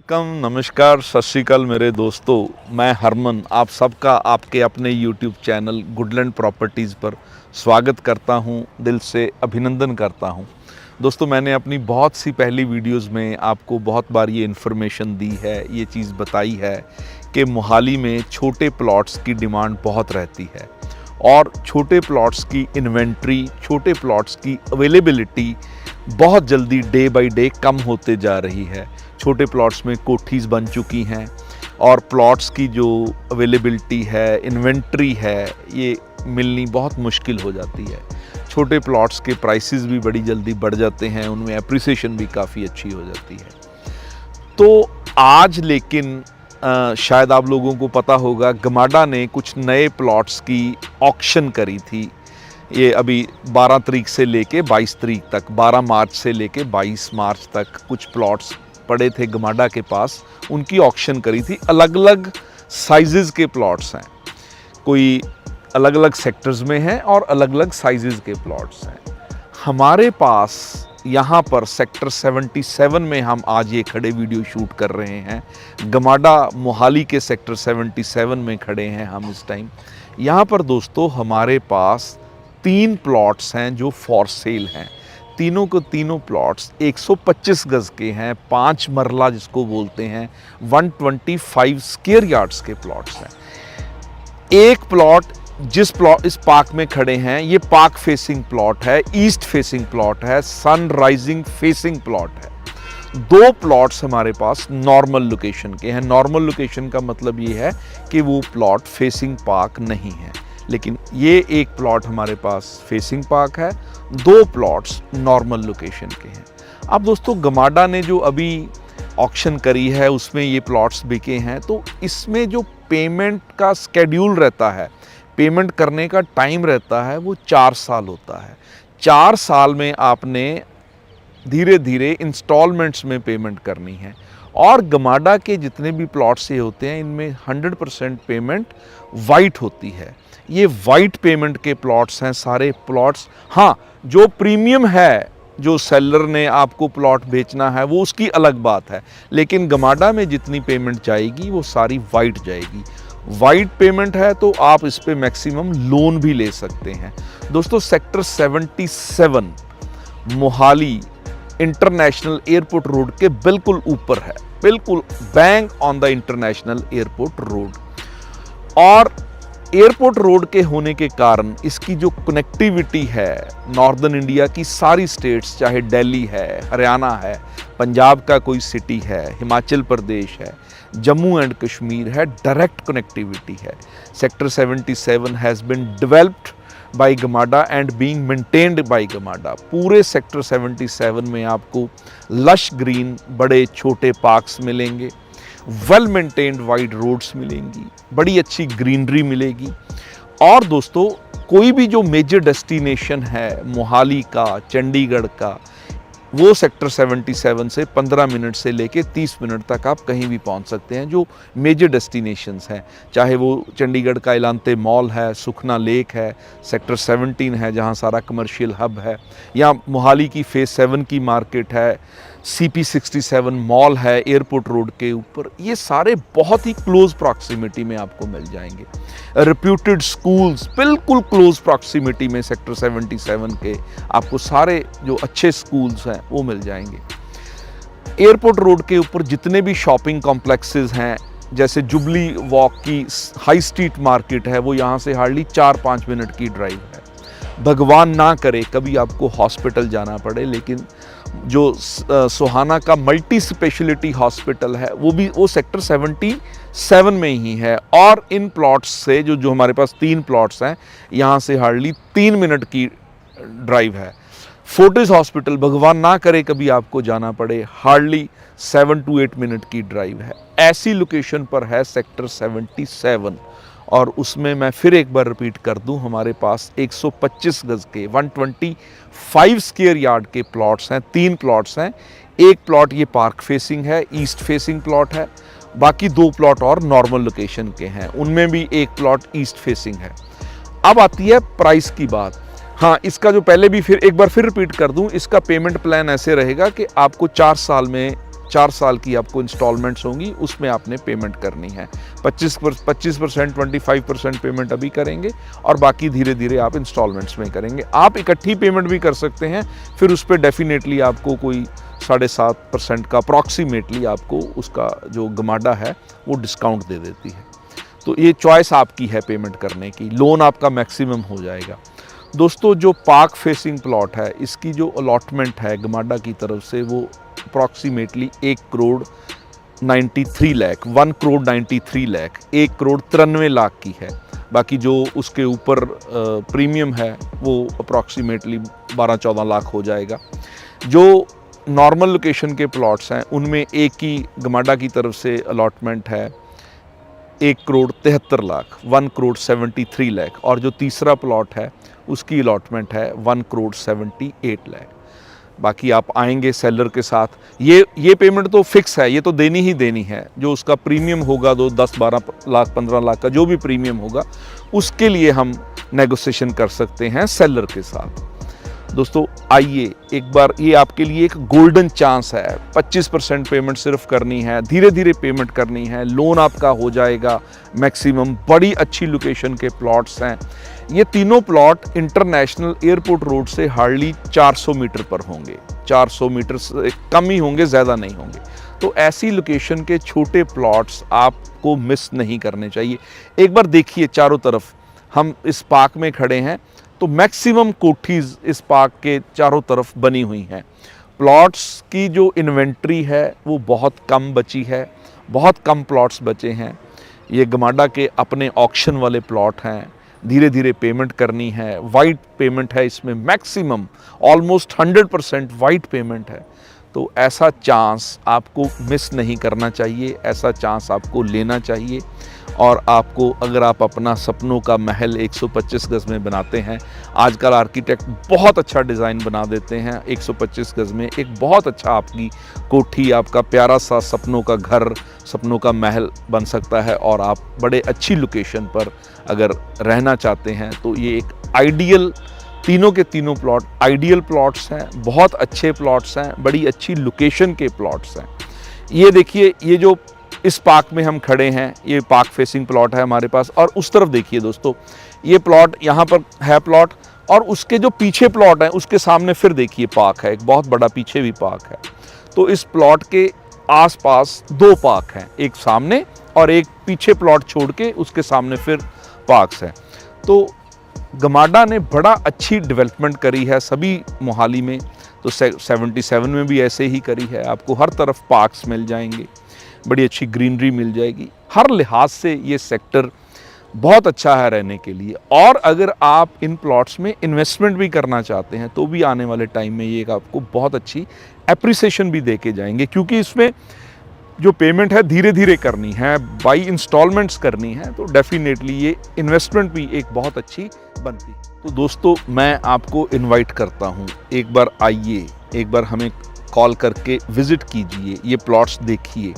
Welcome, नमस्कार, सत श्री अकाल मेरे दोस्तों। मैं हरमन आप सबका आपके अपने यूट्यूब चैनल गुडलैंड प्रॉपर्टीज़ पर स्वागत करता हूं, दिल से अभिनंदन करता हूं। दोस्तों, मैंने अपनी बहुत सी पहली वीडियोस में आपको बहुत बार ये इन्फॉर्मेशन दी है, ये चीज़ बताई है कि मोहाली में छोटे प्लॉट्स की डिमांड बहुत रहती है और छोटे प्लॉट्स की इन्वेंट्री, छोटे प्लॉट्स की अवेलेबिलिटी बहुत जल्दी डे बाय डे कम होते जा रही है। छोटे प्लॉट्स में कोठीज़ बन चुकी हैं और प्लॉट्स की जो अवेलेबिलिटी है, इन्वेंट्री है, ये मिलनी बहुत मुश्किल हो जाती है। छोटे प्लॉट्स के प्राइसेस भी बड़ी जल्दी बढ़ जाते हैं, उनमें एप्रिसिएशन भी काफ़ी अच्छी हो जाती है। तो आज लेकिन शायद आप लोगों को पता होगा, गमाडा ने कुछ नए प्लॉट्स की ऑक्शन करी थी। ये अभी 12 तारीख से लेके 22 तारीख तक, 12 मार्च से लेके 22 मार्च तक कुछ प्लॉट्स पड़े थे गमाडा के पास, उनकी ऑक्शन करी थी। अलग अलग साइजेस के प्लॉट्स हैं, कोई अलग अलग सेक्टर्स में हैं और अलग अलग साइजेस के प्लॉट्स हैं। हमारे पास यहाँ पर सेक्टर 77 में हम आज ये खड़े वीडियो शूट कर रहे हैं। गमाडा मोहाली के सेक्टर 77 में खड़े हैं हम इस टाइम। यहाँ पर दोस्तों हमारे पास 3 प्लॉट्स हैं जो फॉर सेल हैं। तीनों को तीनों प्लॉट्स 125 गज के हैं, 5 मरला जिसको बोलते हैं, 125 स्क्वायर यार्ड्स के प्लॉट्स हैं। एक प्लॉट इस पार्क में खड़े हैं, ये पार्क फेसिंग प्लॉट है, ईस्ट फेसिंग प्लॉट है, सन राइजिंग फेसिंग प्लॉट है। 2 प्लॉट्स हमारे पास नॉर्मल लोकेशन के हैं। नॉर्मल लोकेशन का मतलब ये है कि वो प्लॉट फेसिंग पार्क नहीं है, लेकिन ये एक प्लॉट हमारे पास फेसिंग पार्क है, 2 प्लॉट्स नॉर्मल लोकेशन के हैं। अब दोस्तों गमाडा ने जो अभी ऑक्शन करी है उसमें ये प्लॉट्स बिके हैं, तो इसमें जो पेमेंट का स्केड्यूल रहता है, पेमेंट करने का टाइम रहता है, वो 4 साल होता है। 4 साल में आपने धीरे धीरे इंस्टॉलमेंट्स में पेमेंट करनी है। और गमाडा के जितने भी प्लॉट्स ये होते हैं, इनमें 100% पेमेंट वाइट होती है। ये वाइट पेमेंट के प्लॉट्स हैं सारे प्लॉट्स। हाँ, जो प्रीमियम है, जो सेलर ने आपको प्लॉट बेचना है, वो उसकी अलग बात है, लेकिन गमाडा में जितनी पेमेंट जाएगी वो सारी वाइट जाएगी। वाइट पेमेंट है तो आप इस पे मैक्सिमम लोन भी ले सकते हैं। दोस्तों, sector 77 Mohali international airport road के बिल्कुल ऊपर है, बिल्कुल bank on the international airport road. और एयरपोर्ट रोड के होने के कारण इसकी जो कनेक्टिविटी है नॉर्दर्न इंडिया की सारी स्टेट्स, चाहे दिल्ली है, हरियाणा है, पंजाब का कोई सिटी है, हिमाचल प्रदेश है, जम्मू एंड कश्मीर है, डायरेक्ट कनेक्टिविटी है। Sector 77 has been developed by GMADA and being maintained by GMADA. पूरे सेक्टर 77 में आपको लश ग्रीन बड़े छोटे पार्क्स मिलेंगे, वेल मेंटेन्ड वाइड रोड्स मिलेंगी, बड़ी अच्छी ग्रीनरी मिलेगी। और दोस्तों, कोई भी जो मेजर डेस्टिनेशन है मोहाली का, चंडीगढ़ का, वो सेक्टर 77 से 15 मिनट से लेके 30 मिनट तक आप कहीं भी पहुंच सकते हैं। जो मेजर डेस्टिनेशंस हैं, चाहे वो चंडीगढ़ का इलांते मॉल है, सुखना लेक है, सेक्टर 17 है जहां सारा कमर्शियल हब है, या मोहाली की फेज़ 7 की मार्केट है, CP67 मॉल है एयरपोर्ट रोड के ऊपर, ये सारे बहुत ही क्लोज प्रॉक्सिमिटी में आपको मिल जाएंगे। रिप्यूटेड स्कूल्स बिल्कुल क्लोज प्रॉक्सिमिटी में सेक्टर 77 के आपको सारे जो अच्छे स्कूल्स हैं वो मिल जाएंगे। एयरपोर्ट रोड के ऊपर जितने भी शॉपिंग कॉम्प्लेक्सेस हैं, जैसे जुबली वॉक की हाई स्ट्रीट मार्केट है, वो यहाँ से हार्डली 4-5 मिनट की ड्राइव है। भगवान ना करे कभी आपको हॉस्पिटल जाना पड़े, लेकिन जो सोहाना का मल्टी स्पेशलिटी हॉस्पिटल है वो सेक्टर 77 में ही है। और इन प्लॉट्स से जो हमारे पास 3 प्लॉट्स हैं, यहाँ से हार्डली 3 मिनट की ड्राइव है। फोर्टिस हॉस्पिटल भगवान ना करे कभी आपको जाना पड़े, हार्डली 7 to 8 मिनट की ड्राइव है। ऐसी लोकेशन पर है सेक्टर 77। और उसमें मैं फिर एक बार रिपीट कर दूं, हमारे पास 125 गज के 125 स्क्वायर यार्ड के प्लॉट्स हैं। 3 प्लॉट्स हैं। एक प्लॉट ये पार्क फेसिंग है, ईस्ट फेसिंग प्लॉट है, बाकी 2 प्लॉट और नॉर्मल लोकेशन के हैं, उनमें भी एक प्लॉट ईस्ट फेसिंग है। अब आती है प्राइस की बात। हाँ, इसका जो पहले भी फिर एक बार फिर रिपीट कर दूं, इसका पेमेंट प्लान ऐसे रहेगा कि आपको 4 साल में 4 साल की आपको इंस्टॉलमेंट्स होंगी, उसमें आपने पेमेंट करनी है। 25%, 25% पेमेंट अभी करेंगे और बाकी धीरे धीरे आप इंस्टॉलमेंट्स में करेंगे। आप इकट्ठी पेमेंट भी कर सकते हैं, फिर उस पर डेफिनेटली आपको कोई 7.5% का अप्रॉक्सीमेटली आपको उसका जो गमाडा है वो डिस्काउंट दे देती है। तो ये चॉइस आपकी है पेमेंट करने की, लोन आपका मैक्सिमम हो जाएगा। दोस्तों, जो पार्क फेसिंग प्लॉट है, इसकी जो अलॉटमेंट है गमाडा की तरफ से वो अप्रॉक्सीमेटली 1 करोड़ 93 लाख, 1 करोड़ 93 लाख, 1 करोड़ 93 लाख की है। बाकी जो उसके ऊपर प्रीमियम है वो अप्रॉक्सीमेटली 12-14 लाख हो जाएगा। जो नॉर्मल लोकेशन के प्लॉट्स हैं उनमें एक ही गमाडा की तरफ से अलॉटमेंट है 1 करोड़ 73 लाख, 1 करोड़ 73 लाख, और जो तीसरा प्लॉट है उसकी अलॉटमेंट है 1 करोड़ 78 लाख। बाकी आप आएंगे सेलर के साथ, ये पेमेंट तो फिक्स है, ये तो देनी ही देनी है। जो उसका प्रीमियम होगा 10-12 लाख 15 लाख का जो भी प्रीमियम होगा उसके लिए हम नेगोशिएशन कर सकते हैं सेलर के साथ। दोस्तों आइए एक बार, ये आपके लिए एक गोल्डन चांस है। 25% पेमेंट सिर्फ करनी है, धीरे धीरे पेमेंट करनी है, लोन आपका हो जाएगा मैक्सिमम। बड़ी अच्छी लोकेशन के प्लॉट्स हैं। ये तीनों प्लॉट इंटरनेशनल एयरपोर्ट रोड से हार्डली 400 मीटर पर होंगे, 400 मीटर से कम ही होंगे, ज़्यादा नहीं होंगे। तो ऐसी लोकेशन के छोटे प्लॉट्स आपको मिस नहीं करने चाहिए। एक बार देखिए चारों तरफ, हम इस पार्क में खड़े हैं तो मैक्सिमम कोठीज़ इस पार्क के चारों तरफ बनी हुई हैं। प्लॉट्स की जो इन्वेंट्री है वो बहुत कम बची है, बहुत कम प्लॉट्स बचे हैं। ये गमाडा के अपने ऑक्शन वाले प्लॉट हैं, धीरे धीरे पेमेंट करनी है। वाइट पेमेंट है इसमें मैक्सिमम, ऑलमोस्ट 100% वाइट पेमेंट है। तो ऐसा चांस आपको मिस नहीं करना चाहिए, ऐसा चांस आपको लेना चाहिए। और आपको, अगर आप अपना सपनों का महल 125 गज़ में बनाते हैं, आजकल आर्किटेक्ट बहुत अच्छा डिज़ाइन बना देते हैं। 125 गज़ में एक बहुत अच्छा आपकी कोठी, आपका प्यारा सा सपनों का घर, सपनों का महल बन सकता है। और आप बड़े अच्छी लोकेशन पर अगर रहना चाहते हैं तो ये एक आइडियल, तीनों के तीनों प्लॉट आइडियल प्लॉट्स हैं, बहुत अच्छे प्लॉट्स हैं, बड़ी अच्छी लोकेशन के प्लॉट्स हैं। ये देखिए, ये जो इस पार्क में हम खड़े हैं, ये पार्क फेसिंग प्लॉट है हमारे पास। और उस तरफ देखिए दोस्तों, ये प्लॉट यहाँ पर है प्लॉट, और उसके जो पीछे प्लॉट है उसके सामने फिर देखिए पार्क है, एक बहुत बड़ा पीछे भी पार्क है। तो इस प्लॉट के आसपास 2 पार्क हैं, एक सामने और एक पीछे प्लॉट छोड़ के उसके सामने फिर पार्क्स हैं। तो गमाडा ने बड़ा अच्छी डेवलपमेंट करी है सभी मोहाली में। तो 77 में भी ऐसे ही करी है। आपको हर तरफ पार्क्स मिल जाएंगे, बड़ी अच्छी ग्रीनरी मिल जाएगी। हर लिहाज से ये सेक्टर बहुत अच्छा है रहने के लिए। और अगर आप इन प्लॉट्स में इन्वेस्टमेंट भी करना चाहते हैं तो भी आने वाले टाइम में ये आपको बहुत अच्छी एप्रिसिएशन भी दे के जाएंगे, क्योंकि इसमें जो पेमेंट है धीरे धीरे करनी है, बाई इंस्टॉलमेंट्स करनी है। तो डेफिनेटली ये इन्वेस्टमेंट भी एक बहुत अच्छी बनती है। तो दोस्तों, मैं आपको इनवाइट करता हूँ, एक बार आइए, एक बार हमें कॉल करके विज़िट कीजिए, ये प्लॉट्स देखिए।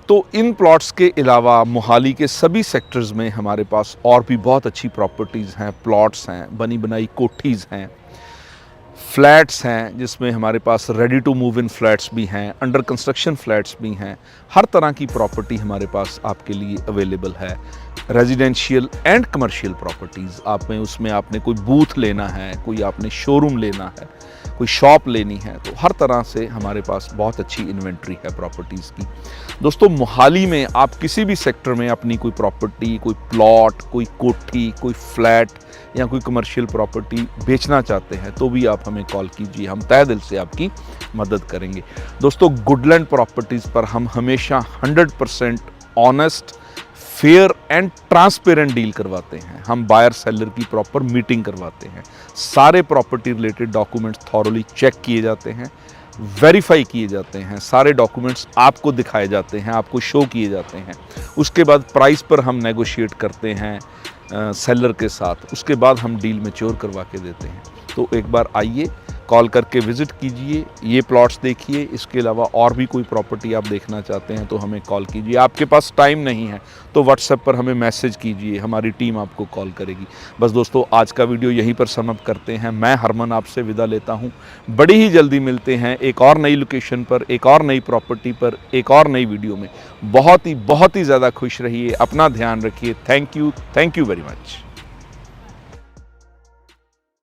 तो इन प्लॉट्स के अलावा मोहाली के सभी सेक्टर्स में हमारे पास और भी बहुत अच्छी प्रॉपर्टीज़ हैं, प्लॉट्स हैं, बनी बनाई कोठीज़ हैं, फ्लैट्स हैं, जिसमें हमारे पास ready to move in flats भी हैं, अंडर कंस्ट्रक्शन फ्लैट्स भी हैं। हर तरह की प्रॉपर्टी हमारे पास आपके लिए अवेलेबल है। रेजिडेंशियल एंड कमर्शियल प्रॉपर्टीज़, आप में उसमें आपने कोई बूथ लेना है, कोई आपने शोरूम लेना है, कोई शॉप लेनी है, तो हर तरह से हमारे पास बहुत अच्छी इन्वेंट्री है प्रॉपर्टीज़ की। दोस्तों, मोहाली में आप किसी भी सेक्टर में अपनी कोई प्रॉपर्टी, कोई प्लॉट, कोई कोठी, कोई फ्लैट या कोई कमर्शियल प्रॉपर्टी बेचना चाहते हैं तो भी आप हमें कॉल कीजिए, हम तहे दिल से आपकी मदद करेंगे। दोस्तों, गुडलैंड प्रॉपर्टीज़ पर हम हमेशा 100% honest, fair and transparent deal करवाते हैं। हम बायर सेलर की प्रॉपर मीटिंग करवाते हैं, सारे property related documents thoroughly check किए जाते हैं, वेरीफाई किए जाते हैं, सारे डॉक्यूमेंट्स आपको दिखाए जाते हैं, आपको शो किए जाते हैं। उसके बाद प्राइस पर हम नेगोशिएट करते हैं सेलर के साथ, उसके बाद हम डील मैच्योर करवा के देते हैं। तो एक बार आइए, कॉल करके विज़िट कीजिए, ये प्लॉट्स देखिए। इसके अलावा और भी कोई प्रॉपर्टी आप देखना चाहते हैं तो हमें कॉल कीजिए। आपके पास टाइम नहीं है तो व्हाट्सएप पर हमें मैसेज कीजिए, हमारी टीम आपको कॉल करेगी। बस दोस्तों, आज का वीडियो यहीं पर समाप्त करते हैं। मैं हरमन आपसे विदा लेता हूँ। बड़ी ही जल्दी मिलते हैं एक और नई लोकेशन पर, एक और नई प्रॉपर्टी पर, एक और नई वीडियो में। बहुत ही ज़्यादा खुश रहिए, अपना ध्यान रखिए। Thank you very much.